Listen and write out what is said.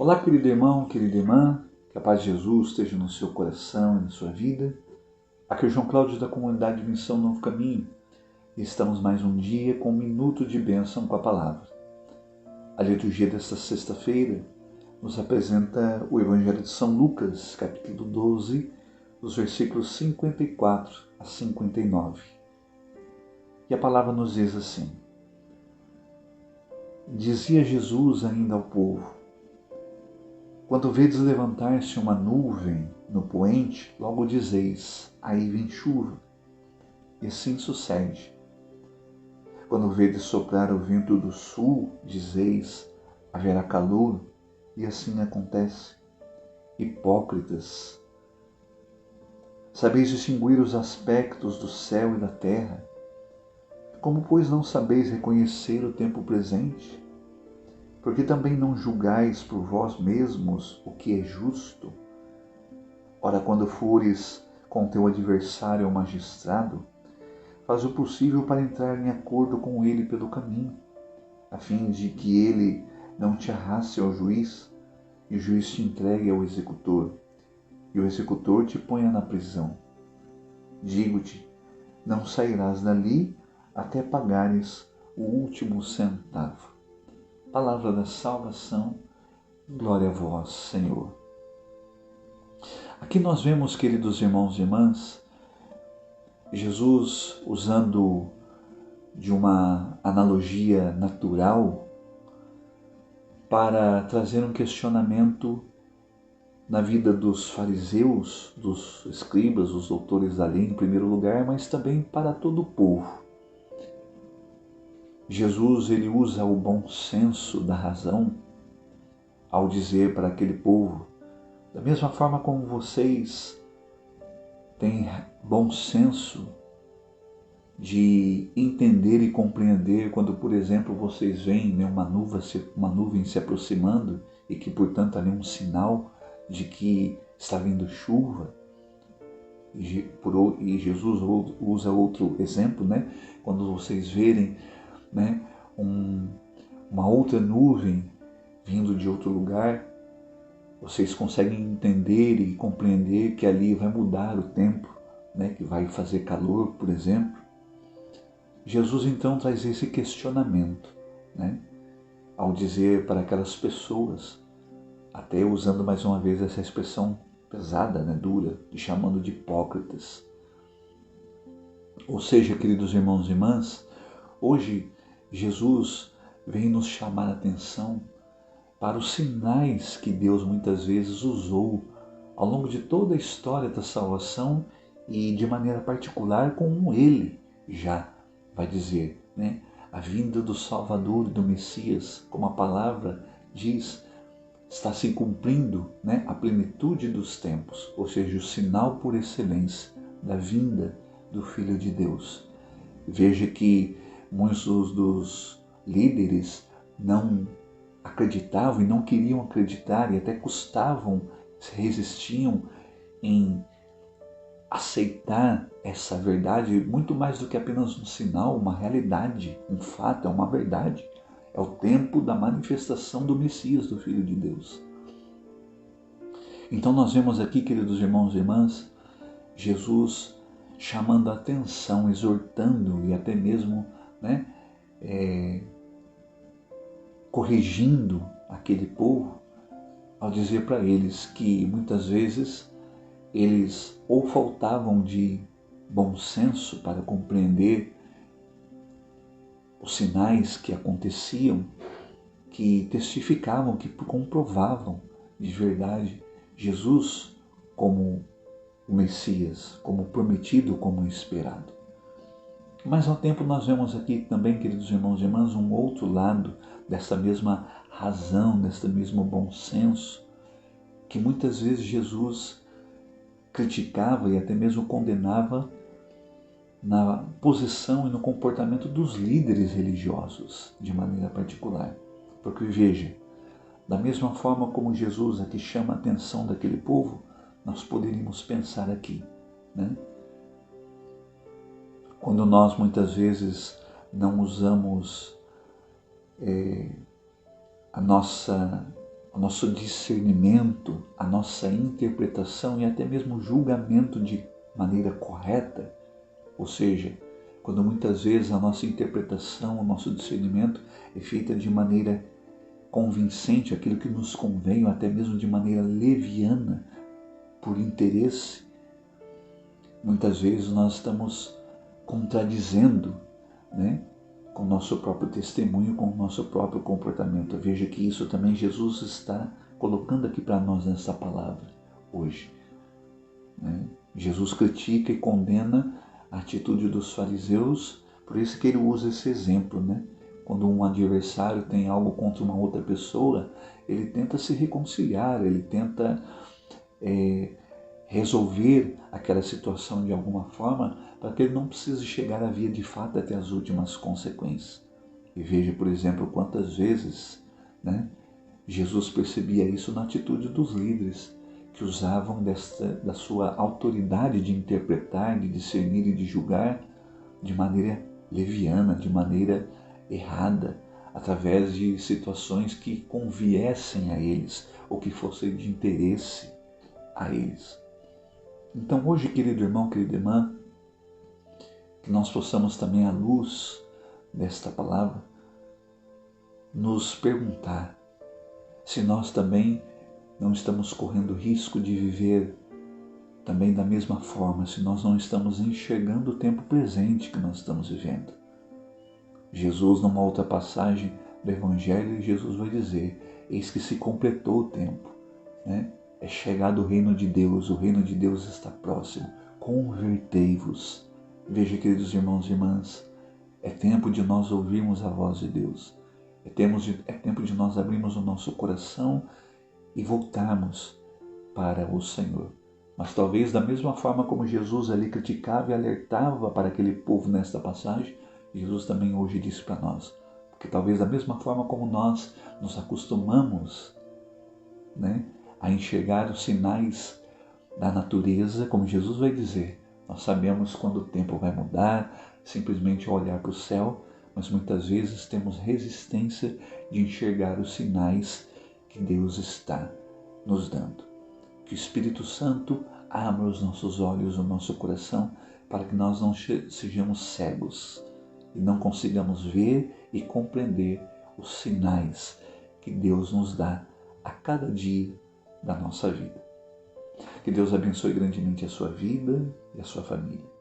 Olá, querido irmão, querida irmã, que a paz de Jesus esteja no seu coração e na sua vida. Aqui é o João Cláudio da comunidade de Missão Novo Caminho e estamos mais um dia com um minuto de bênção com a palavra. A liturgia desta sexta-feira nos apresenta o Evangelho de São Lucas, capítulo 12, os versículos 54 a 59. E a palavra nos diz assim: Dizia Jesus ainda ao povo: Quando vedes levantar-se uma nuvem no poente, logo dizeis: aí vem chuva. E assim sucede. Quando vedes soprar o vento do sul, dizeis: haverá calor, e assim acontece. Hipócritas! Sabeis distinguir os aspectos do céu e da terra. Como, pois, não sabeis reconhecer o tempo presente? Porque também não julgais por vós mesmos o que é justo? Ora, quando fores com teu adversário ao magistrado, faz o possível para entrar em acordo com ele pelo caminho, a fim de que ele não te arraste ao juiz, e o juiz te entregue ao executor, e o executor te ponha na prisão. Digo-te, não sairás dali até pagares o último centavo. Palavra da salvação, glória a vós, Senhor. Aqui nós vemos, queridos irmãos e irmãs, Jesus usando de uma analogia natural para trazer um questionamento na vida dos fariseus, dos escribas, dos doutores da lei em primeiro lugar, mas também para todo o povo. Jesus ele usa o bom senso da razão ao dizer para aquele povo: da mesma forma como vocês têm bom senso de entender e compreender quando, por exemplo, vocês veem uma nuvem se aproximando e que, portanto, ali é um sinal de que está vindo chuva. E Jesus usa outro exemplo, quando vocês verem uma outra nuvem vindo de outro lugar, vocês conseguem entender e compreender que ali vai mudar o tempo, que vai fazer calor, por exemplo. Jesus então traz esse questionamento, ao dizer para aquelas pessoas, até usando mais uma vez essa expressão pesada, dura, e chamando de hipócritas. Ou seja, queridos irmãos e irmãs, hoje Jesus vem nos chamar a atenção para os sinais que Deus muitas vezes usou ao longo de toda a história da salvação e de maneira particular como Ele já vai dizer, a vinda do Salvador e do Messias, como a palavra diz, está se cumprindo, a plenitude dos tempos, ou seja, o sinal por excelência da vinda do Filho de Deus. Veja que muitos dos líderes não acreditavam e não queriam acreditar e até resistiam em aceitar essa verdade, muito mais do que apenas um sinal, uma realidade, um fato, é uma verdade. É o tempo da manifestação do Messias, do Filho de Deus. Então nós vemos aqui, queridos irmãos e irmãs, Jesus chamando a atenção, exortando e até mesmo corrigindo aquele povo ao dizer para eles que muitas vezes eles ou faltavam de bom senso para compreender os sinais que aconteciam, que testificavam, que comprovavam de verdade Jesus como o Messias, como prometido, como esperado. Mas ao tempo nós vemos aqui também, queridos irmãos e irmãs, um outro lado dessa mesma razão, desse mesmo bom senso, que muitas vezes Jesus criticava e até mesmo condenava na posição e no comportamento dos líderes religiosos, de maneira particular. Porque veja, da mesma forma como Jesus aqui chama a atenção daquele povo, nós poderíamos pensar aqui, Quando nós muitas vezes não usamos o nosso discernimento, a nossa interpretação e até mesmo julgamento de maneira correta. Ou seja, quando muitas vezes a nossa interpretação, o nosso discernimento é feita de maneira convincente, aquilo que nos convém, ou até mesmo de maneira leviana, por interesse, muitas vezes nós estamos contradizendo, né, com o nosso próprio testemunho, com o nosso próprio comportamento. Veja que isso também Jesus está colocando aqui para nós nessa palavra hoje. Né? Jesus critica e condena a atitude dos fariseus, por isso que ele usa esse exemplo, né? Quando um adversário tem algo contra uma outra pessoa, ele tenta se reconciliar, ele tenta resolver aquela situação de alguma forma, para que ele não precise chegar a via de fato até as últimas consequências. E veja, por exemplo, quantas vezes, né, Jesus percebia isso na atitude dos líderes, que usavam da sua autoridade de interpretar, de discernir e de julgar de maneira leviana, de maneira errada, através de situações que conviessem a eles ou que fossem de interesse a eles. Então hoje, querido irmão, querida irmã, que nós possamos também, à luz desta palavra, nos perguntar se nós também não estamos correndo risco de viver também da mesma forma, se nós não estamos enxergando o tempo presente que nós estamos vivendo. Jesus, numa outra passagem do Evangelho, Jesus vai dizer: eis que se completou o tempo, né? É chegado o reino de Deus, o reino de Deus está próximo, convertei-vos. Veja, queridos irmãos e irmãs, é tempo de nós ouvirmos a voz de Deus, é tempo de nós abrirmos o nosso coração e voltarmos para o Senhor. Mas talvez da mesma forma como Jesus ali criticava e alertava para aquele povo nesta passagem, Jesus também hoje disse para nós, porque talvez da mesma forma como nós nos acostumamos, né, a enxergar os sinais da natureza, como Jesus vai dizer, nós sabemos quando o tempo vai mudar, simplesmente olhar para o céu, mas muitas vezes temos resistência de enxergar os sinais que Deus está nos dando. Que o Espírito Santo abra os nossos olhos, o nosso coração, para que nós não sejamos cegos e não consigamos ver e compreender os sinais que Deus nos dá a cada dia da nossa vida. Que Deus abençoe grandemente a sua vida e a sua família.